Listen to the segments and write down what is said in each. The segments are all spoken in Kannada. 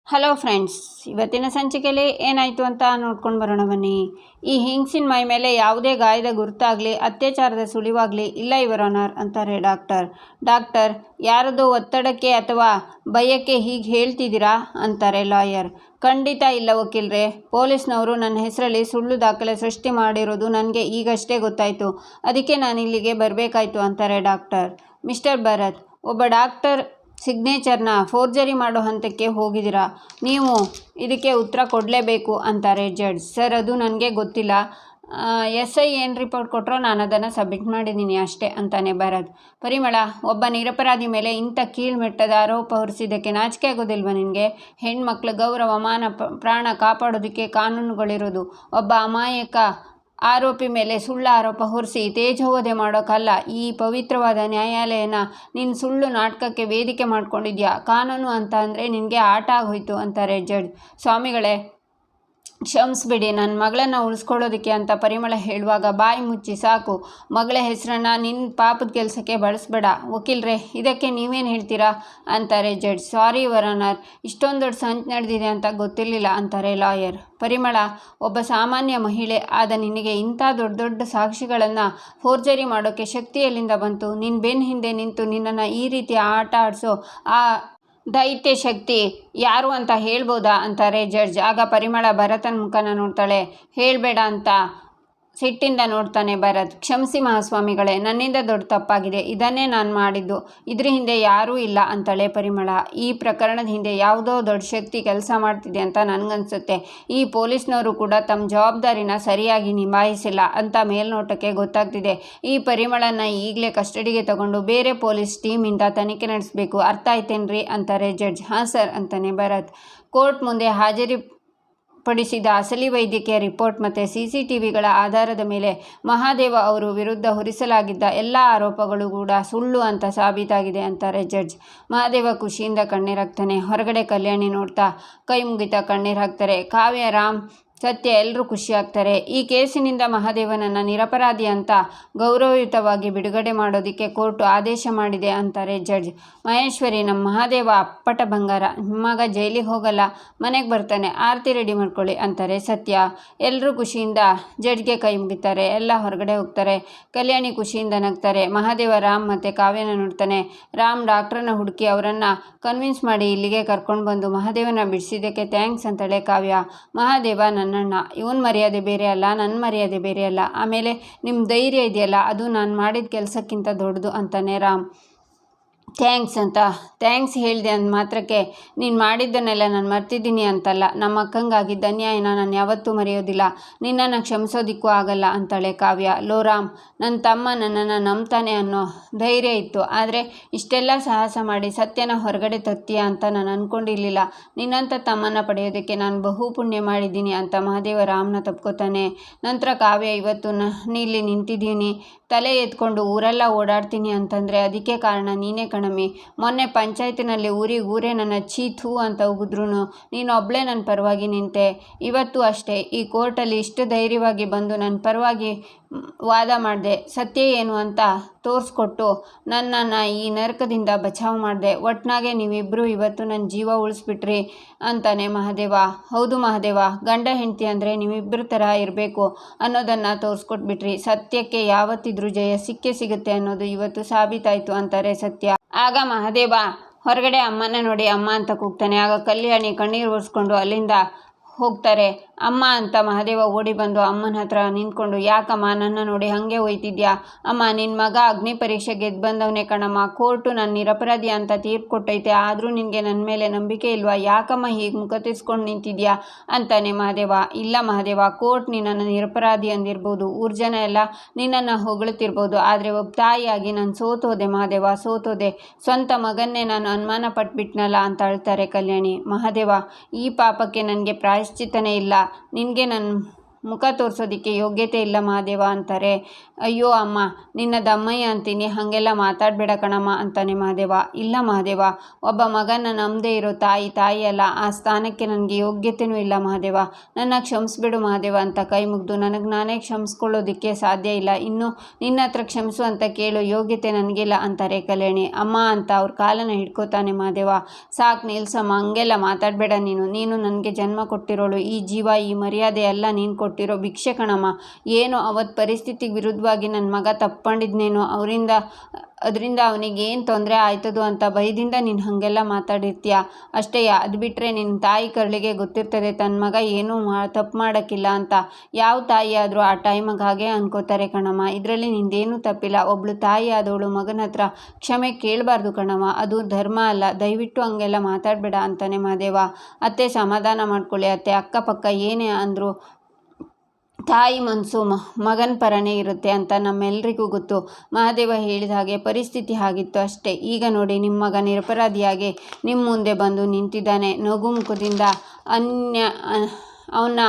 ಹಲೋ ಫ್ರೆಂಡ್ಸ್, ಇವತ್ತಿನ ಸಂಚಿಕೆಯಲ್ಲಿ ಏನಾಯಿತು ಅಂತ ನೋಡ್ಕೊಂಡು ಬರೋಣ ಬನ್ನಿ. ಈ ಹೆಂಗಸಿನ ಮೈ ಮೇಲೆ ಯಾವುದೇ ಗಾಯದ ಗುರುತಾಗಲಿ ಅತ್ಯಾಚಾರದ ಸುಳಿವಾಗಲಿ ಇಲ್ಲ ಯುವರ್ ಆನರ್ ಅಂತಾರೆ ಡಾಕ್ಟರ್ ಯಾರದೋ ಒತ್ತಡಕ್ಕೆ ಅಥವಾ ಭಯಕ್ಕೆ ಹೀಗೆ ಹೇಳ್ತಿದ್ದೀರಾ ಅಂತಾರೆ ಲಾಯರ್. ಖಂಡಿತ ಇಲ್ಲ ವಕೀಲ್ರೆ, ಪೊಲೀಸ್ನವರು ನನ್ನ ಹೆಸರಲ್ಲಿ ಸುಳ್ಳು ದಾಖಲೆ ಸೃಷ್ಟಿ ಮಾಡಿರೋದು ನನಗೆ ಈಗಷ್ಟೇ ಗೊತ್ತಾಯಿತು. ಅದಕ್ಕೆ ನಾನು ಇಲ್ಲಿಗೆ ಬರಬೇಕಾಯ್ತು ಅಂತಾರೆ ಡಾಕ್ಟರ್. ಮಿಸ್ಟರ್ ಭರತ್, ಒಬ್ಬ ಡಾಕ್ಟರ್ ಸಿಗ್ನೇಚರ್ನ ಫೋರ್ಜರಿ ಮಾಡೋ ಹಂತಕ್ಕೆ ಹೋಗಿದ್ದೀರಾ, ನೀವು ಇದಕ್ಕೆ ಉತ್ತರ ಕೊಡಲೇಬೇಕು ಅಂತಾರೆ ಜಡ್ಜ್. ಸರ್, ಅದು ನನಗೆ ಗೊತ್ತಿಲ್ಲ. SI ಏನು ರಿಪೋರ್ಟ್ ಕೊಟ್ಟರೋ ನಾನು ಅದನ್ನು ಸಬ್ಮಿಟ್ ಮಾಡಿದ್ದೀನಿ ಅಷ್ಟೇ ಅಂತಾನೆ ಭರತ್. ಪರಿಮಳ, ಒಬ್ಬ ನಿರಪರಾಧಿ ಮೇಲೆ ಇಂಥ ಕೀಳ್ಮೆಟ್ಟದ ಆರೋಪ ಹೊರಿಸಿದ್ದಕ್ಕೆ ನಾಚಿಕೆ ಆಗೋದಿಲ್ವ ನಿನಗೆ? ಹೆಣ್ಮಕ್ಳ ಗೌರವ ಮಾನ ಪ್ರಾಣ ಕಾಪಾಡೋದಕ್ಕೆ ಕಾನೂನುಗಳಿರೋದು. ಒಬ್ಬ ಅಮಾಯಕ ಆರೋಪಿ ಮೇಲೆ ಸುಳ್ಳು ಆರೋಪ ಹೊರಿಸಿ ತೇಜೋವಧೆ ಮಾಡೋಕ್ಕಲ್ಲ. ಈ ಪವಿತ್ರವಾದ ನ್ಯಾಯಾಲಯನ ನೀನು ಸುಳ್ಳು ನಾಟಕಕ್ಕೆ ವೇದಿಕೆ ಮಾಡ್ಕೊಂಡಿದ್ಯಾ. ಕಾನೂನು ಅಂತ ಅಂದರೆ ನಿನಗೆ ಆಟ ಆಗೋಯ್ತು ಅಂತಾರೆ ಜಡ್ಜ್. ಸ್ವಾಮಿಗಳೇ, ಕ್ಷಮಿಸ್ಬಿಡಿ, ನನ್ನ ಮಗಳನ್ನು ಉಳಿಸ್ಕೊಳ್ಳೋದಕ್ಕೆ ಅಂತ ಪರಿಮಳ ಹೇಳುವಾಗ ಬಾಯಿ ಮುಚ್ಚಿ ಸಾಕು. ಮಗಳ ಹೆಸರನ್ನು ನಿನ್ನ ಪಾಪದ ಕೆಲಸಕ್ಕೆ ಬಳಸಬೇಡ. ವಕೀಲ್ರೆ, ಇದಕ್ಕೆ ನೀವೇನು ಹೇಳ್ತೀರಾ ಅಂತಾರೆ ಜಡ್ಜ್. ಸಾರಿ ಯುವರ್ ಆನರ್, ಇಷ್ಟೊಂದು ದೊಡ್ಡ ಸಂಚು ನಡೆದಿದೆ ಅಂತ ಗೊತ್ತಿರಲಿಲ್ಲ ಅಂತಾರೆ ಲಾಯರ್. ಪರಿಮಳ, ಒಬ್ಬ ಸಾಮಾನ್ಯ ಮಹಿಳೆ ಆದ ನಿನಗೆ ಇಂಥ ದೊಡ್ಡ ಸಾಕ್ಷಿಗಳನ್ನು ಫೋರ್ಜರಿ ಮಾಡೋಕ್ಕೆ ಶಕ್ತಿ ಎಲ್ಲಿಂದ ಬಂತು? ನಿನ್ನ ಬೆನ್ನ ಹಿಂದೆ ನಿಂತು ನಿನ್ನನ್ನು ಈ ರೀತಿ ಆಟ ಆಡಿಸೋ ಆ ದೈತ್ಯ ಶಕ್ತಿ ಯಾರು ಅಂತ ಹೇಳ್ಬೋದಾ ಅಂತಾರೆ ಜಡ್ಜ್. ಆಗ ಪರಿಮಳ ಭರತನ ಮುಖನ ನೋಡ್ತಾಳೆ. ಹೇಳಬೇಡ ಅಂತ ಸಿಟ್ಟಿಂದ ನೋಡ್ತಾನೆ ಭರತ್. ಕ್ಷಮಿಸಿ ಮಹಾಸ್ವಾಮಿಗಳೇ, ನನ್ನಿಂದ ದೊಡ್ಡ ತಪ್ಪಾಗಿದೆ. ಇದನ್ನೇ ನಾನು ಮಾಡಿದ್ದು. ಇದ್ರ ಹಿಂದೆ ಯಾರೂ ಇಲ್ಲ ಅಂತಾಳೆ ಪರಿಮಳ. ಈ ಪ್ರಕರಣದ ಹಿಂದೆ ಯಾವುದೋ ದೊಡ್ಡ ಶಕ್ತಿ ಕೆಲಸ ಮಾಡ್ತಿದೆ ಅಂತ ನನಗನ್ಸುತ್ತೆ. ಈ ಪೊಲೀಸ್ನವರು ಕೂಡ ತಮ್ಮ ಜವಾಬ್ದಾರಿನ ಸರಿಯಾಗಿ ನಿಭಾಯಿಸಿಲ್ಲ ಅಂತ ಮೇಲ್ನೋಟಕ್ಕೆ ಗೊತ್ತಾಗ್ತಿದೆ. ಈ ಪರಿಮಳನ ಈಗಲೇ ಕಸ್ಟಡಿಗೆ ತಗೊಂಡು ಬೇರೆ ಪೊಲೀಸ್ ಟೀಮಿಂದ ತನಿಖೆ ನಡೆಸಬೇಕು. ಅರ್ಥ ಆಯ್ತೇನ್ರಿ ಅಂತಾರೆ ಜಡ್ಜ್. ಹಾಂ ಸರ್ ಅಂತಾನೆ ಭರತ್. ಕೋರ್ಟ್ ಮುಂದೆ ಪಡಿಸಿದ ಅಸಲಿ ವೈದ್ಯಕೀಯ ರಿಪೋರ್ಟ್ ಮತ್ತು CCTVಗಳ ಆಧಾರದ ಮೇಲೆ ಮಹಾದೇವ ಅವರು ವಿರುದ್ಧ ಹೊರಿಸಲಾಗಿದ್ದ ಎಲ್ಲ ಆರೋಪಗಳು ಕೂಡ ಸುಳ್ಳು ಅಂತ ಸಾಬೀತಾಗಿದೆ ಅಂತಾರೆ ಜಡ್ಜ್. ಮಹಾದೇವ ಖುಷಿಯಿಂದ ಕಣ್ಣೀರು ಹಾಕ್ತಾನೆ. ಹೊರಗಡೆ ಕಲ್ಯಾಣಿ ನೋಡ್ತಾ ಕೈ ಮುಗಿತಾ ಕಣ್ಣೀರು ಹಾಕ್ತಾರೆ. ಕಾವ್ಯ, ರಾಮ್, ಸತ್ಯ ಎಲ್ಲರೂ ಖುಷಿಯಾಗ್ತಾರೆ. ಈ ಕೇಸಿನಿಂದ ಮಹಾದೇವನನ್ನು ನಿರಪರಾಧಿ ಅಂತ ಗೌರವಯುತವಾಗಿ ಬಿಡುಗಡೆ ಮಾಡೋದಕ್ಕೆ ಕೋರ್ಟು ಆದೇಶ ಮಾಡಿದೆ ಅಂತಾರೆ ಜಡ್ಜ್. ಮಹೇಶ್ವರಿ, ನಮ್ಮ ಮಹಾದೇವ ಅಪ್ಪಟ ಬಂಗಾರ. ನಿಮ್ಮ ಮಗ ಜೈಲಿಗೆ ಹೋಗಲ್ಲ, ಮನೆಗೆ ಬರ್ತಾನೆ. ಆರತಿ ರೆಡಿ ಮಾಡ್ಕೊಳ್ಳಿ ಅಂತಾರೆ ಸತ್ಯ. ಎಲ್ಲರೂ ಖುಷಿಯಿಂದ ಜಡ್ಜ್ಗೆ ಕೈ ಮುಗಿತಾರೆ. ಎಲ್ಲ ಹೊರಗಡೆ ಹೋಗ್ತಾರೆ. ಕಲ್ಯಾಣಿ ಖುಷಿಯಿಂದ ನಗ್ತಾರೆ. ಮಹಾದೇವ ರಾಮ್ ಮತ್ತು ಕಾವ್ಯನ ನೋಡ್ತಾನೆ. ರಾಮ್ ಡಾಕ್ಟ್ರನ್ನ ಹುಡುಕಿ ಅವರನ್ನು ಕನ್ವಿನ್ಸ್ ಮಾಡಿ ಇಲ್ಲಿಗೆ ಕರ್ಕೊಂಡು ಬಂದು ಮಹಾದೇವನ ಬಿಡಿಸಿದ್ದಕ್ಕೆ ಥ್ಯಾಂಕ್ಸ್ ಅಂತಾಳೆ ಕಾವ್ಯ. ಮಹಾದೇವ ನನ್ನಣ್ಣ, ಇವನ್ ಮರ್ಯಾದೆ ಬೇರೆ ಅಲ್ಲ, ನನ್ನ ಮರ್ಯಾದೆ ಬೇರೆ ಅಲ್ಲ. ಆಮೇಲೆ ನಿಮ್ಮ ಧೈರ್ಯ ಇದೆಯಲ್ಲ, ಅದು ನಾನು ಮಾಡಿದ ಕೆಲಸಕ್ಕಿಂತ ದೊಡ್ಡದು ಅಂತಾನೆ ರಾಮ್. ಥ್ಯಾಂಕ್ಸ್ ಹೇಳಿದೆ ಅಂದ ಮಾತ್ರಕ್ಕೆ ನೀನು ಮಾಡಿದ್ದನ್ನೆಲ್ಲ ನಾನು ಮರ್ತಿದ್ದೀನಿ ಅಂತಲ್ಲ. ನಮ್ಮ ಅಕ್ಕಂಗಾಗಿದ್ದ ಅನ್ಯಾಯನ ನಾನು ಯಾವತ್ತೂ ಮರೆಯೋದಿಲ್ಲ. ನಿನ್ನನ್ನು ಕ್ಷಮಿಸೋದಿಕ್ಕೂ ಆಗಲ್ಲ ಅಂತಾಳೆ ಕಾವ್ಯ. ಲೋ ರಾಮ್, ನನ್ನ ತಮ್ಮ ನನ್ನನ್ನು ನಂಬ್ತಾನೆ ಅನ್ನೋ ಧೈರ್ಯ ಇತ್ತು, ಆದರೆ ಇಷ್ಟೆಲ್ಲ ಸಾಹಸ ಮಾಡಿ ಸತ್ಯನ ಹೊರಗಡೆ ತರ್ತೀಯ ಅಂತ ನಾನು ಅಂದ್ಕೊಂಡಿರಲಿಲ್ಲ. ನಿನ್ನಂಥ ತಮ್ಮನ ಪಡೆಯೋದಕ್ಕೆ ನಾನು ಬಹು ಪುಣ್ಯ ಮಾಡಿದ್ದೀನಿ ಅಂತ ಮಹಾದೇವ ರಾಮ್ನ ತಪ್ಕೋತಾನೆ. ನಂತರ ಕಾವ್ಯ, ಇವತ್ತು ಇಲ್ಲಿ ನಿಂತಿದ್ದೀನಿ, ತಲೆ ಎತ್ಕೊಂಡು ಊರೆಲ್ಲ ಓಡಾಡ್ತೀನಿ ಅಂತಂದರೆ ಅದಕ್ಕೆ ಕಾರಣ ನೀನೇ ಕಣಮಿ. ಮೊನ್ನೆ ಪಂಚಾಯತಿನಲ್ಲಿ ಊರೇ ನನ್ನ ಥೂ ಅಂತ ಉಗಿದ್ರು ನೀನು ಒಬ್ಬಳೇ ನನ್ನ ಪರವಾಗಿ ನಿಂತೆ. ಇವತ್ತು ಅಷ್ಟೇ ಈ ಕೋರ್ಟಲ್ಲಿ ಇಷ್ಟು ಧೈರ್ಯವಾಗಿ ಬಂದು ನನ್ನ ಪರವಾಗಿ ವಾದ ಮಾಡಿದೆ. ಸತ್ಯ ಏನು ಅಂತ ತೋರಿಸ್ಕೊಟ್ಟು ನನ್ನನ್ನು ಈ ನರಕದಿಂದ ಬಚಾವ್ ಮಾಡಿದೆ. ಒಟ್ನಾಗೆ ನೀವಿಬ್ಬರು ಇವತ್ತು ನನ್ನ ಜೀವ ಉಳಿಸ್ಬಿಟ್ರಿ ಅಂತಾನೆ ಮಹಾದೇವ. ಹೌದು ಮಹಾದೇವ, ಗಂಡ ಹೆಂಡತಿ ಅಂದರೆ ನೀವಿಬ್ಬರ ಥರ ಇರಬೇಕು ಅನ್ನೋದನ್ನು ತೋರಿಸ್ಕೊಟ್ಬಿಟ್ರಿ. ಸತ್ಯಕ್ಕೆ ಯಾವತ್ತಿದ್ರೂ ಜಯ ಸಿಕ್ಕೇ ಸಿಗುತ್ತೆ ಅನ್ನೋದು ಇವತ್ತು ಸಾಬೀತಾಯಿತು ಅಂತಾರೆ ಸತ್ಯ. ಆಗ ಮಹಾದೇವ ಹೊರಗಡೆ ಅಮ್ಮನ ನೋಡಿ ಅಮ್ಮ ಅಂತ ಕೂಗ್ತಾನೆ. ಆಗ ಕಲ್ಯಾಣಿ ಕಣ್ಣೀರು ಒರೆಸ್ಕೊಂಡು ಅಲ್ಲಿಂದ ಹೋಗ್ತಾರೆ. ಅಮ್ಮ ಅಂತ ಮಹಾದೇವ ಓಡಿ ಬಂದು ಅಮ್ಮನ ಹತ್ರ ನಿಂತ್ಕೊಂಡು, ಯಾಕಮ್ಮ ನನ್ನ ನೋಡಿ ಹಾಗೆ ಹೋಯ್ತಿದ್ಯಾ? ಅಮ್ಮ, ನಿನ್ನ ಮಗ ಅಗ್ನಿ ಪರೀಕ್ಷೆ ಗೆದ್ದು ಬಂದವನೇ ಕಣಮ್ಮ. ಕೋರ್ಟು ನನ್ನ ನಿರಪರಾಧಿ ಅಂತ ತೀರ್ಪು ಕೊಟ್ಟೈತೆ, ಆದರೂ ನಿನಗೆ ನನ್ನ ಮೇಲೆ ನಂಬಿಕೆ ಇಲ್ವಾ? ಯಾಕಮ್ಮ ಹೀಗೆ ಮುಖ ತಿರ್ಸ್ಕೊಂಡು ನಿಂತಿದ್ಯಾ ಅಂತಾನೆ ಮಹಾದೇವ. ಇಲ್ಲ ಮಹಾದೇವ, ಕೋರ್ಟ್ ನಿನ್ನನ್ನು ನಿರಪರಾಧಿ ಅಂದಿರ್ಬೋದು, ಊರು ಜನ ಎಲ್ಲ ನಿನ್ನನ್ನು ಹೊಗಳ್ತಿರ್ಬೋದು, ಆದರೆ ಒಬ್ಬ ತಾಯಿಯಾಗಿ ನಾನು ಸೋತೋದೆ ಮಹಾದೇವ, ಸೋತೋದೆ. ಸ್ವಂತ ಮಗನ್ನೇ ನಾನು ಅನುಮಾನ ಪಟ್ಬಿಟ್ನಲ್ಲ ಅಂತ ಅಳ್ತಾರೆ ಕಲ್ಯಾಣಿ. ಮಹಾದೇವ, ಈ ಪಾಪಕ್ಕೆ ನನಗೆ ಪ್ರಾಯಶ್ಚಿತ್ತನೇ ಇಲ್ಲ. ನಿನಗೆ ನನ್ನ ಮುಖ ತೋರಿಸೋದಕ್ಕೆ ಯೋಗ್ಯತೆ ಇಲ್ಲ ಮಹಾದೇವ ಅಂತಾರೆ. ಅಯ್ಯೋ ಅಮ್ಮ, ನಿನ್ನ ದಮ್ಮಯ್ಯ ಅಂತೀನಿ, ಹಾಗೆಲ್ಲ ಮಾತಾಡಬೇಡ ಕಣಮ್ಮ ಅಂತಾನೆ ಮಹಾದೇವ. ಇಲ್ಲ ಮಹಾದೇವ, ಒಬ್ಬ ಮಗನ ನಂಬದೇ ಇರೋ ತಾಯಿ ಅಲ್ಲ, ಆ ಸ್ಥಾನಕ್ಕೆ ನನಗೆ ಯೋಗ್ಯತೆಯೂ ಇಲ್ಲ ಮಹಾದೇವ, ನನ್ನ ಕ್ಷಮಿಸ್ಬಿಡು ಮಹಾದೇವ ಅಂತ ಕೈ ಮುಗಿದು ನನಗೆ ನಾನೇ ಕ್ಷಮಿಸ್ಕೊಳ್ಳೋದಕ್ಕೆ ಸಾಧ್ಯ ಇಲ್ಲ, ಇನ್ನು ನಿನ್ನ ಹತ್ರ ಕ್ಷಮಿಸು ಅಂತ ಕೇಳೋ ಯೋಗ್ಯತೆ ನನಗಿಲ್ಲ ಅಂತಾರೆ ಕಲ್ಯಾಣಿ. ಅಮ್ಮ ಅಂತ ಅವ್ರ ಕಾಲನ್ನು ಹಿಡ್ಕೋತಾನೆ ಮಹಾದೇವ. ಸಾಕು ನಿಲ್ಸಮ್ಮ, ಹಂಗೆಲ್ಲ ಮಾತಾಡಬೇಡ ನೀನು ನನಗೆ ಜನ್ಮ ಕೊಟ್ಟಿರೋಳು, ಈ ಜೀವ ಈ ಮರ್ಯಾದೆ ಎಲ್ಲ ನೀನು ಕೊಟ್ಟಿರೋ ಭಿಕ್ಷೆ ಕಣಮ್ಮ. ಏನೋ ಅವತ್ತು ಪರಿಸ್ಥಿತಿಗೆ ವಿರುದ್ಧವಾಗಿ ನನ್ನ ಮಗ ತಪ್ಕೊಂಡಿದ್ನೇನೋ, ಅದರಿಂದ ಅವನಿಗೇನು ತೊಂದರೆ ಆಯ್ತದೋ ಅಂತ ಭಯದಿಂದ ನೀನು ಹಾಗೆಲ್ಲ ಮಾತಾಡಿರ್ತೀಯ ಅಷ್ಟೇ. ಅದು ಬಿಟ್ಟರೆ ನಿನ್ನ ತಾಯಿ ಕರಳಿಗೆ ಗೊತ್ತಿರ್ತದೆ ತನ್ನ ಮಗ ಏನೂ ತಪ್ಪು ಮಾಡೋಕ್ಕಿಲ್ಲ ಅಂತ. ಯಾವ ತಾಯಿ ಆದರೂ ಆ ಟೈಮಿಗೆ ಹಾಗೆ ಅನ್ಕೋತಾರೆ ಕಣಮ್ಮ, ಇದರಲ್ಲಿ ನಿಂದೇನೂ ತಪ್ಪಿಲ್ಲ. ಒಬ್ಳು ತಾಯಿ ಆದವಳು ಮಗನ ಹತ್ರ ಕ್ಷಮೆ ಕೇಳಬಾರ್ದು ಕಣಮ್ಮ, ಅದು ಧರ್ಮ ಅಲ್ಲ, ದಯವಿಟ್ಟು ಹಂಗೆಲ್ಲ ಮಾತಾಡಬೇಡ ಅಂತಾನೆ ಮಹಾದೇವ. ಅತ್ತೆ ಸಮಾಧಾನ ಮಾಡ್ಕೊಳ್ಳಿ ಅತ್ತೆ, ಅಕ್ಕಪಕ್ಕ ಏನೇ ಅಂದರೂ ತಾಯಿ ಮನಸ್ಸು ಮಗನ ಪರನೇ ಇರುತ್ತೆ ಅಂತ ನಮ್ಮೆಲ್ಲರಿಗೂ ಗೊತ್ತು. ಮಹಾದೇವ ಹೇಳಿದ ಹಾಗೆ ಪರಿಸ್ಥಿತಿ ಆಗಿತ್ತು ಅಷ್ಟೇ. ಈಗ ನೋಡಿ, ನಿಮ್ಮ ಮಗ ನಿರಪರಾಧಿಯಾಗಿ ನಿಮ್ಮ ಮುಂದೆ ಬಂದು ನಿಂತಿದ್ದಾನೆ. ನಗು ಮುಖದಿಂದ ಅವನ್ನ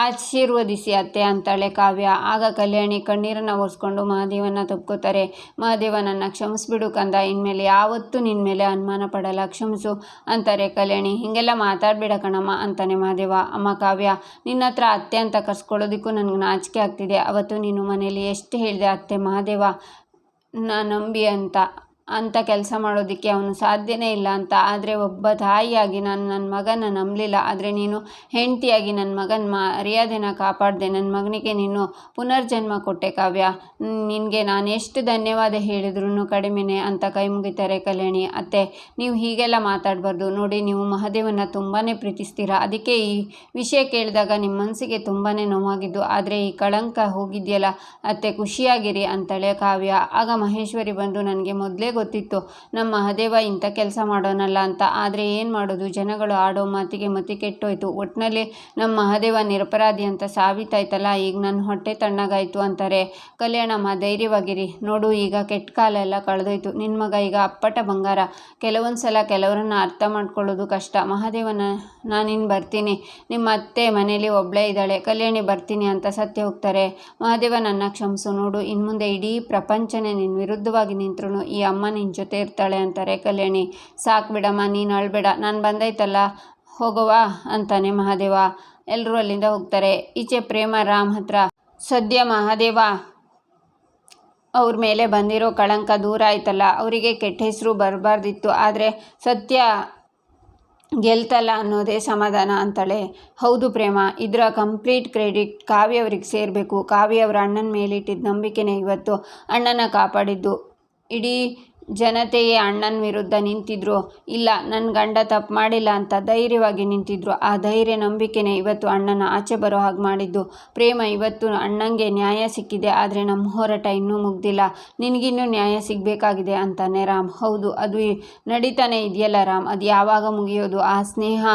ಆಶೀರ್ವದಿಸಿ ಅತ್ತೆ ಅಂತಾಳೆ ಕಾವ್ಯ. ಆಗ ಕಲ್ಯಾಣಿ ಕಣ್ಣೀರನ್ನು ಒರೆಸ್ಕೊಂಡು ಮಹಾದೇವನ ತಪ್ಕೋತಾರೆ. ಮಹಾದೇವ, ನನ್ನ ಕ್ಷಮಿಸ್ಬಿಡು ಕಂದ, ಇನ್ಮೇಲೆ ಯಾವತ್ತೂ ನಿನ್ನ ಮೇಲೆ ಅನುಮಾನ ಪಡಲ್ಲ, ಕ್ಷಮಿಸು ಅಂತಾರೆ ಕಲ್ಯಾಣಿ. ಹೀಗೆಲ್ಲ ಮಾತಾಡಬೇಡ ಕಣಮ್ಮ ಅಂತಾನೆ ಮಹಾದೇವ. ಅಮ್ಮ ಕಾವ್ಯ, ನಿನ್ನ ಹತ್ರ ಅತ್ತೆ ಅಂತ ಕರ್ಸ್ಕೊಳ್ಳೋದಕ್ಕೂ ನನಗೆ ನಾಚಿಕೆ ಆಗ್ತಿದೆ. ಅವತ್ತು ನೀನು ಮನೇಲಿ ಎಷ್ಟು ಹೇಳಿದೆ ಅತ್ತೆ ಮಹಾದೇವ ನಂಬಿ ಅಂತ ಕೆಲಸ ಮಾಡೋದಕ್ಕೆ ಅವನು ಸಾಧ್ಯನೇ ಇಲ್ಲ ಅಂತ. ಆದರೆ ಒಬ್ಬ ತಾಯಿಯಾಗಿ ನಾನು ನನ್ನ ಮಗನ ನಂಬಲಿಲ್ಲ, ಆದರೆ ನೀನು ಹೆಂಡತಿಯಾಗಿ ನನ್ನ ಮಗನ ಮರ್ಯಾದೆನ ಕಾಪಾಡಿದೆ, ನನ್ನ ಮಗನಿಗೆ ನೀನು ಪುನರ್ಜನ್ಮ ಕೊಟ್ಟೆ ಕಾವ್ಯ, ನಿನಗೆ ನಾನು ಎಷ್ಟು ಧನ್ಯವಾದ ಹೇಳಿದ್ರು ಕಡಿಮೆನೆ ಅಂತ ಕೈ ಮುಗಿತಾರೆ ಕಲ್ಯಾಣಿ. ಅತ್ತೆ, ನೀವು ಹೀಗೆಲ್ಲ ಮಾತಾಡಬಾರ್ದು ನೋಡಿ, ನೀವು ಮಹಾದೇವನ ತುಂಬಾ ಪ್ರೀತಿಸ್ತೀರಾ, ಅದಕ್ಕೆ ಈ ವಿಷಯ ಕೇಳಿದಾಗ ನಿಮ್ಮ ಮನಸ್ಸಿಗೆ ತುಂಬಾ ನೋವಾಗಿದ್ದು, ಆದರೆ ಈ ಕಳಂಕ ಹೋಗಿದೆಯಲ್ಲ ಅತ್ತೆ, ಖುಷಿಯಾಗಿರಿ ಅಂತಾಳೆ ಕಾವ್ಯ. ಆಗ ಮಹೇಶ್ವರಿ ಬಂದು, ನನಗೆ ಮೊದಲೇ ಗೊತ್ತಿತ್ತು ನಮ್ಮ ಮಹಾದೇವ ಇಂಥ ಕೆಲಸ ಮಾಡೋನಲ್ಲ ಅಂತ, ಆದರೆ ಏನು ಮಾಡೋದು, ಜನಗಳು ಆಡೋ ಮಾತಿಗೆ ಮತಿ ಕೆಟ್ಟೋಯ್ತು. ಒಟ್ಟಿನಲ್ಲಿ ನಮ್ಮ ಮಹಾದೇವ ನಿರಪರಾಧಿ ಅಂತ ಸಾಬೀತಾಯ್ತಲ್ಲ, ಈಗ ನನ್ನ ಹೊಟ್ಟೆ ತಣ್ಣಗಾಯ್ತು ಅಂತಾರೆ. ಕಲ್ಯಾಣಮ್ಮ, ಧೈರ್ಯವಾಗಿರಿ, ನೋಡು ಈಗ ಕೆಟ್ಟ ಕಾಲ ಎಲ್ಲ ಕಳೆದೋಯ್ತು, ನಿನ್ನ ಮಗ ಈಗ ಅಪ್ಪಟ ಬಂಗಾರ. ಕೆಲವೊಂದು ಸಲ ಕೆಲವರನ್ನು ಅರ್ಥ ಮಾಡ್ಕೊಳ್ಳೋದು ಕಷ್ಟ. ಮಹಾದೇವನ ನಾನಿನ್ನು ಬರ್ತೀನಿ, ನಿಮ್ಮ ಅತ್ತೆ ಮನೇಲಿ ಒಬ್ಬಳೇ ಇದ್ದಾಳೆ, ಕಲ್ಯಾಣಿ ಬರ್ತೀನಿ ಅಂತ ಸತ್ಯ ಹೋಗ್ತಾರೆ. ಮಹಾದೇವ, ನನ್ನ ಕ್ಷಮಿಸು, ನೋಡು ಇನ್ನು ಮುಂದೆ ಇಡೀ ಪ್ರಪಂಚನೇ ನಿನ್ನ ವಿರುದ್ಧವಾಗಿ ನಿಂತ್ರು ಈ ಅಮ್ಮ ನಿನ್ನ ಜೊತೆ ಇರ್ತಾಳೆ ಅಂತಾರೆ ಕಲ್ಯಾಣಿ. ಸಾಕು ಬಿಡಮ್ಮ, ನೀನು ಅಳ್ಬೇಡ, ನಾನು ಬಂದೈತಲ್ಲ ಹೋಗೋವಾ ಅಂತಾನೆ ಮಹಾದೇವ. ಎಲ್ಲರೂ ಅಲ್ಲಿಂದ ಹೋಗ್ತಾರೆ. ಈಚೆ ಪ್ರೇಮ ರಾಮ್ ಹತ್ರ, ಸದ್ಯ ಮಹಾದೇವ ಅವ್ರ ಮೇಲೆ ಬಂದಿರೋ ಕಳಂಕ ದೂರ ಆಯ್ತಲ್ಲ, ಅವರಿಗೆ ಕೆಟ್ಟ ಹೆಸರು ಬರಬಾರ್ದಿತ್ತು, ಆದರೆ ಸತ್ಯ ಗೆಲ್ತಲ್ಲ ಅನ್ನೋದೇ ಸಮಾಧಾನ ಅಂತಾಳೆ. ಹೌದು ಪ್ರೇಮ, ಇದರ ಕಂಪ್ಲೀಟ್ ಕ್ರೆಡಿಟ್ ಕಾವ್ಯ ಅವ್ರಿಗೆ ಸೇರಬೇಕು. ಕಾವ್ಯ ಅವರ ಅಣ್ಣನ ಮೇಲಿಟ್ಟಿದ್ದ ನಂಬಿಕೆನೇ ಇವತ್ತು ಅಣ್ಣನ ಕಾಪಾಡಿದ್ದು. ಇಡೀ ಜನತೆಯೇ ಅಣ್ಣನ ವಿರುದ್ಧ ನಿಂತಿದ್ರು, ಇಲ್ಲ ನನ್ನ ಗಂಡ ತಪ್ಪು ಮಾಡಿಲ್ಲ ಅಂತ ಧೈರ್ಯವಾಗಿ ನಿಂತಿದ್ರು. ಆ ಧೈರ್ಯ ನಂಬಿಕೆನೇ ಇವತ್ತು ಅಣ್ಣನ ಆಚೆ ಬರೋ ಹಾಗೆ ಮಾಡಿದ್ದು. ಪ್ರೇಮ, ಇವತ್ತು ಅಣ್ಣಂಗೆ ನ್ಯಾಯ ಸಿಕ್ಕಿದೆ, ಆದರೆ ನಮ್ಮ ಹೋರಾಟ ಇನ್ನೂ ಮುಗ್ದಿಲ್ಲ, ನಿನಗಿನ್ನೂ ನ್ಯಾಯ ಸಿಗಬೇಕಾಗಿದೆ ಅಂತಾನೆ ರಾಮ್. ಹೌದು, ಅದು ನಡೀತಾನೆ ಇದೆಯಲ್ಲ ರಾಮ್, ಅದು ಯಾವಾಗ ಮುಗಿಯೋದು? ಆ ಸ್ನೇಹ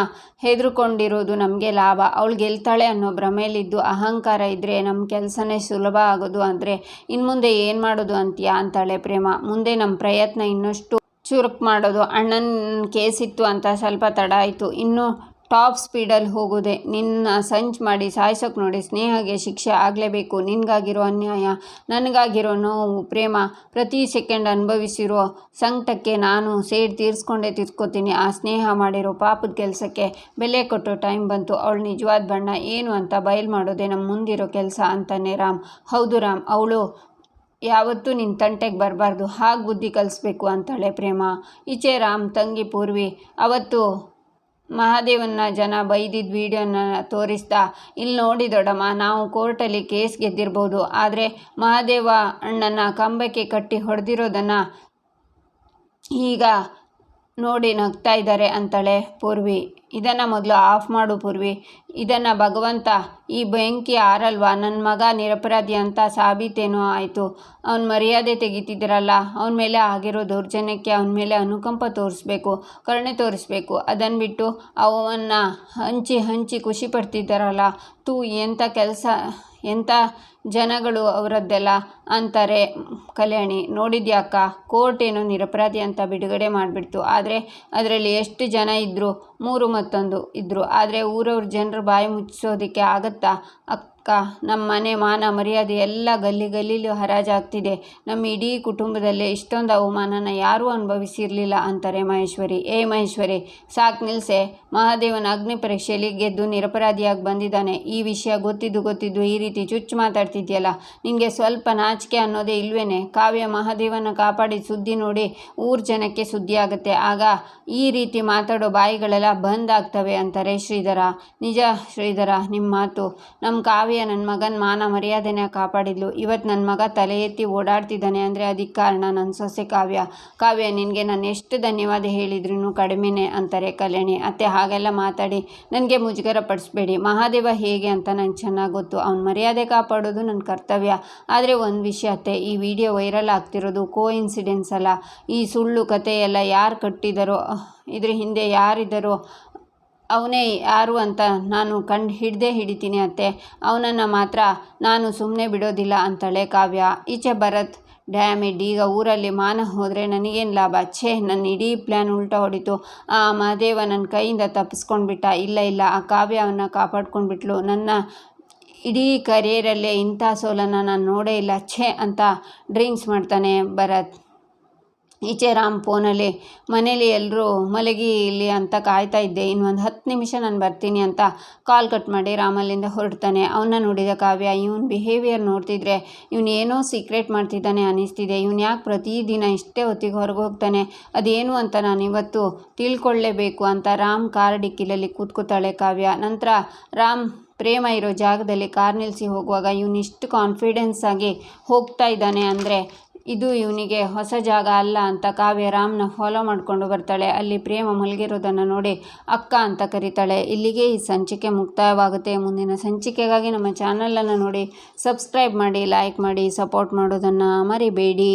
ಹೆದರ್ಕೊಂಡಿರೋದು ನಮಗೆ ಲಾಭ, ಅವಳು ಗೆಲ್ತಾಳೆ ಅನ್ನೋ ಭ್ರಮೆಯಲ್ಲಿದ್ದು ಅಹಂಕಾರ ಇದ್ದರೆ ನಮ್ಮ ಕೆಲಸನೇ ಸುಲಭ ಆಗೋದು. ಅಂದರೆ ಇನ್ಮುಂದೆ ಏನು ಮಾಡೋದು ಅಂತೀಯಾ ಅಂತಾಳೆ ಪ್ರೇಮ. ಮುಂದೆ ನಮ್ಮ ಪ್ರಯತ್ನ ಇನ್ನಷ್ಟು ಚುರುಕು ಮಾಡೋದು. ಅಣ್ಣನ ಕೇಸಿತ್ತು ಅಂತ ಸ್ವಲ್ಪ ತಡ ಆಯಿತು, ಇನ್ನು ಟಾಪ್ ಸ್ಪೀಡಲ್ಲಿ ಹೋಗೋದೆ. ನಿನ್ನ ಸಂಚು ಮಾಡಿ ಸಾಯಿಸೋಕೆ ನೋಡಿ, ಸ್ನೇಹಗೆ ಶಿಕ್ಷೆ ಆಗಲೇಬೇಕು. ನಿನಗಾಗಿರೋ ಅನ್ಯಾಯ, ನನಗಾಗಿರೋ ನೋವು ಪ್ರೇಮ, ಪ್ರತಿ ಸೆಕೆಂಡ್ ಅನುಭವಿಸಿರೋ ಸಂಕಟಕ್ಕೆ ನಾನು ಸೇಡ್ ತೀರ್ಸ್ಕೋತೀನಿ. ಆ ಸ್ನೇಹ ಮಾಡಿರೋ ಪಾಪದ ಕೆಲಸಕ್ಕೆ ಬೆಲೆ ಕೊಟ್ಟೋ ಟೈಮ್ ಬಂತು. ಅವಳು ನಿಜವಾದ ಬಣ್ಣ ಏನು ಅಂತ ಬಯಲು ಮಾಡೋದೇ ನಮ್ಮ ಮುಂದಿರೋ ಕೆಲಸ ಅಂತಾನೆ ರಾಮ್. ಹೌದು ರಾಮ್, ಅವಳು ಯಾವತ್ತೂ ನಿನ್ನ ತಂಟೆಗೆ ಬರಬಾರ್ದು, ಹಾಗೆ ಬುದ್ಧಿ ಕಲಿಸ್ಬೇಕು ಅಂತಾಳೆ ಪ್ರೇಮ. ಈಚೆ ರಾಮ್ ತಂಗಿ ಪೂರ್ವಿ ಅವತ್ತು ಮಹಾದೇವನ ಜನ ಬೈದಿದ್ದ ವಿಡಿಯೋನ ತೋರಿಸ್ತಾ, ಇಲ್ಲಿ ನೋಡಿ ದೊಡ್ಡಮ್ಮ, ನಾವು ಕೋರ್ಟಲ್ಲಿ ಕೇಸ್ ಗೆದ್ದಿರ್ಬೋದು, ಆದರೆ ಮಹಾದೇವ ಅಣ್ಣನ ಕಂಬಕ್ಕೆ ಕಟ್ಟಿ ಹೊಡೆದಿರೋದನ್ನು ಈಗ ನೋಡಿ ನಗ್ತಾ ಇದ್ದಾರೆ ಅಂತಾಳೆ ಪೂರ್ವಿ. ಇದನ್ನು ಮೊದಲು ಆಫ್ ಮಾಡು ಪೂರ್ವಿ, ಇದನ್ನು ಭಗವಂತ ಈ ಬೆಂಕಿ ಆರಲ್ವಾ, ನನ್ನ ಮಗ ನಿರಪರಾಧಿ ಅಂತ ಸಾಬೀತೇನೋ ಆಯಿತು, ಅವನ ಮರ್ಯಾದೆ ತೆಗಿತಿದ್ದೀರಲ್ಲ, ಅವನ ಮೇಲೆ ಆಗಿರೋ ದೌರ್ಜನ್ಯಕ್ಕೆ ಅವನ ಮೇಲೆ ಅನುಕಂಪ ತೋರಿಸ್ಬೇಕು, ಕರುಣೆ ತೋರಿಸ್ಬೇಕು. ಅದನ್ನು ಬಿಟ್ಟು ಅವನ್ನ ಹಂಚಿ ಖುಷಿ ಪಡ್ತಿದ್ದಾರಲ್ಲ, ಎಂಥ ಕೆಲಸ, ಎಂಥ ಜನಗಳು ಅವರದ್ದೆಲ್ಲ ಅಂತಾರೆ ಕಲ್ಯಾಣಿ. ನೋಡಿದ್ಯಾಕ, ಕೋರ್ಟ್ ಏನೋ ನಿರಪರಾಧಿ ಅಂತ ಬಿಡುಗಡೆ ಮಾಡಿಬಿಡ್ತು, ಆದರೆ ಅದರಲ್ಲಿ ಎಷ್ಟು ಜನ ಇದ್ದರು, 3 ಮತ್ತೊಂದು ಇದ್ದರು, ಆದರೆ ಊರವ್ರ ಜನರು ಬಾಯಿ ಮುಚ್ಚಿಸೋದಕ್ಕೆ ಆಗತ್ತಾ? ಅಕ್ಕ, ನಮ್ಮ ಮನೆ ಮಾನ ಮರ್ಯಾದೆ ಎಲ್ಲ ಗಲ್ಲಿಲೂ ಹರಾಜಾಗ್ತಿದೆ. ನಮ್ಮ ಇಡೀ ಕುಟುಂಬದಲ್ಲೇ ಇಷ್ಟೊಂದು ಅವಮಾನನ ಯಾರೂ ಅನುಭವಿಸಿರಲಿಲ್ಲ ಅಂತಾರೆ ಮಹೇಶ್ವರಿ. ಮಹೇಶ್ವರಿ, ಸಾಕು ನಿಲ್ಸೆ. ಮಹಾದೇವನ ಅಗ್ನಿ ಪರೀಕ್ಷೆಯಲ್ಲಿ ಗೆದ್ದು ನಿರಪರಾಧಿಯಾಗಿ ಬಂದಿದ್ದಾನೆ. ಈ ವಿಷಯ ಗೊತ್ತಿದ್ದು ಈ ರೀತಿ ಚುಚ್ಚು ಮಾತಾಡ್ತಿದ್ಯಲ್ಲ, ನಿನಗೆ ಸ್ವಲ್ಪ ನಾಚಿಕೆ ಅನ್ನೋದೇ ಇಲ್ವೇನೆ? ಕಾವ್ಯ ಮಹಾದೇವನ ಕಾಪಾಡಿದ ಸುದ್ದಿ ನೋಡಿ ಊರ ಜನಕ್ಕೆ ಸುದ್ದಿ ಆಗುತ್ತೆ. ಆಗ ಈ ರೀತಿ ಮಾತಾಡೋ ಬಾಯಿಗಳೆಲ್ಲ ಬಂದ್ ಆಗ್ತವೆ ಅಂತಾರೆ ಶ್ರೀಧರ. ನಿಜ ಶ್ರೀಧರ, ನಿಮ್ಮ ಮಾತು. ನಮ್ಮ ಕಾವ್ಯ ನನ್ನ ಮಗನ ಮಾನ ಮರ್ಯಾದೆನ ಕಾಪಾಡಿದ್ಲು. ಇವತ್ತು ನನ್ನ ಮಗ ತಲೆ ಎತ್ತಿ ಓಡಾಡ್ತಿದ್ದಾನೆ ಅಂದರೆ ಅದಕ್ಕೆ ಕಾರಣ ನನ್ನ ಸೊಸೆ ಕಾವ್ಯ. ನಿನಗೆ ನಾನು ಎಷ್ಟು ಧನ್ಯವಾದ ಹೇಳಿದ್ರೂ ಕಡಿಮೆನೇ ಅಂತಾರೆ ಕಲ್ಯಾಣಿ. ಅತ್ತೆ, ಹಾಗೆಲ್ಲ ಮಾತಾಡಿ ನನಗೆ ಮುಜುಗರ ಪಡಿಸ್ಬೇಡಿ. ಮಹಾದೇವ ಹೇಗೆ ಅಂತ ನಂಗೆ ಚೆನ್ನಾಗಿ ಗೊತ್ತು. ಅವ್ನ ಮರ್ಯಾದೆ ಕಾಪಾಡೋದು ನನ್ನ ಕರ್ತವ್ಯ. ಆದರೆ ಒಂದು ವಿಷಯ ಅತ್ತೆ, ಈ ವಿಡಿಯೋ ವೈರಲ್ ಆಗ್ತಿರೋದು ಕೋಇನ್ಸಿಡೆನ್ಸ್ ಅಲ್ಲ. ಈ ಸುಳ್ಳು ಕತೆ ಎಲ್ಲ ಯಾರು ಕಟ್ಟಿದಾರೋ, ಇದ್ರ ಹಿಂದೆ ಯಾರಿದ್ದಾರೋ ಅವನೇ ಯಾರು ಅಂತ ನಾನು ಹಿಡಿತೀನಿ ಅತ್ತೆ. ಅವನನ್ನು ಮಾತ್ರ ನಾನು ಸುಮ್ಮನೆ ಬಿಡೋದಿಲ್ಲ ಅಂತಾಳೆ ಕಾವ್ಯ. ಈಚೆ ಭರತ್, ಡ್ಯಾಮೇಡ್, ಈಗ ಊರಲ್ಲಿ ಮಾನ ಹೋದರೆ ನನಗೇನು ಲಾಭ? ನನ್ನ ಇಡೀ ಪ್ಲ್ಯಾನ್ ಉಲ್ಟಾ ಹೊಡಿತು. ಆ ಮಹಾದೇವ ನನ್ನ ಕೈಯಿಂದ ತಪ್ಪಿಸ್ಕೊಂಡ್ಬಿಟ್ಟ. ಇಲ್ಲ, ಆ ಕಾವ್ಯ ಅವನ್ನ ಕಾಪಾಡ್ಕೊಂಡ್ಬಿಟ್ಲು. ನನ್ನ ಇಡೀ ಕರಿಯರಲ್ಲೇ ಇಂಥ ಸೋಲನ್ನು ನಾನು ನೋಡೇ ಇಲ್ಲ ಅಂತ ಡ್ರಿಂಕ್ಸ್ ಮಾಡ್ತಾನೆ ಭರತ್. ಈಚೆ ರಾಮ್ ಫೋನಲ್ಲಿ, ಮನೇಲಿ ಎಲ್ಲರೂ ಮಲಗಿಲಿ ಅಂತ ಕಾಯ್ತಾ ಇದ್ದೆ, ಇನ್ನೊಂದು 10 ನಿಮಿಷ ನಾನು ಬರ್ತೀನಿ ಅಂತ ಕಾಲ್ ಕಟ್ ಮಾಡಿ ರಾಮಲ್ಲಿಂದ ಹೊರಡ್ತಾನೆ. ಅವನ್ನ ನೋಡಿದ ಕಾವ್ಯ, ಇವನ್ ಬಿಹೇವಿಯರ್ ನೋಡ್ತಿದ್ರೆ ಇವನು ಏನೋ ಸೀಕ್ರೆಟ್ ಮಾಡ್ತಿದ್ದಾನೆ ಅನ್ನಿಸ್ತಿದೆ. ಇವನು ಯಾಕೆ ಪ್ರತಿದಿನ ಇಷ್ಟೇ ಹೊತ್ತಿಗೆ ಹೊರಗೆ ಹೋಗ್ತಾನೆ? ಅದೇನು ಅಂತ ನಾನು ಇವತ್ತು ತಿಳ್ಕೊಳ್ಳೇಬೇಕು ಅಂತ ರಾಮ್ ಕಾರ್ ಡಿಕ್ಕಿಲಲ್ಲಿ ಕೂತ್ಕೋತಾಳೆ ಕಾವ್ಯ. ನಂತರ ರಾಮ್ ಪ್ರೇಮ ಇರೋ ಜಾಗದಲ್ಲಿ ಕಾರ್ ನಿಲ್ಲಿಸಿ ಹೋಗುವಾಗ ಇವನಿಷ್ಟು ಕಾನ್ಫಿಡೆನ್ಸ್ ಆಗಿ ಹೋಗ್ತಾ ಇದ್ದಾನೆ ಅಂದರೆ ಇದು ಇವನಿಗೆ ಹೊಸ ಜಾಗ ಅಲ್ಲ ಅಂತ ಕಾವ್ಯ ರಾಮ್ನ ಫಾಲೋ ಮಾಡಿಕೊಂಡು ಬರ್ತಾಳೆ. ಅಲ್ಲಿ ಪ್ರೇಮ ಮಲಗಿರೋದನ್ನು ನೋಡಿ ಅಕ್ಕ ಅಂತ ಕರೀತಾಳೆ. ಇಲ್ಲಿಗೆ ಈ ಸಂಚಿಕೆ ಮುಕ್ತಾಯವಾಗುತ್ತೆ. ಮುಂದಿನ ಸಂಚಿಕೆಗಾಗಿ ನಮ್ಮ ಚಾನಲನ್ನು ನೋಡಿ ಸಬ್ಸ್ಕ್ರೈಬ್ ಮಾಡಿ, ಲೈಕ್ ಮಾಡಿ, ಸಪೋರ್ಟ್ ಮಾಡೋದನ್ನು ಮರಿಬೇಡಿ.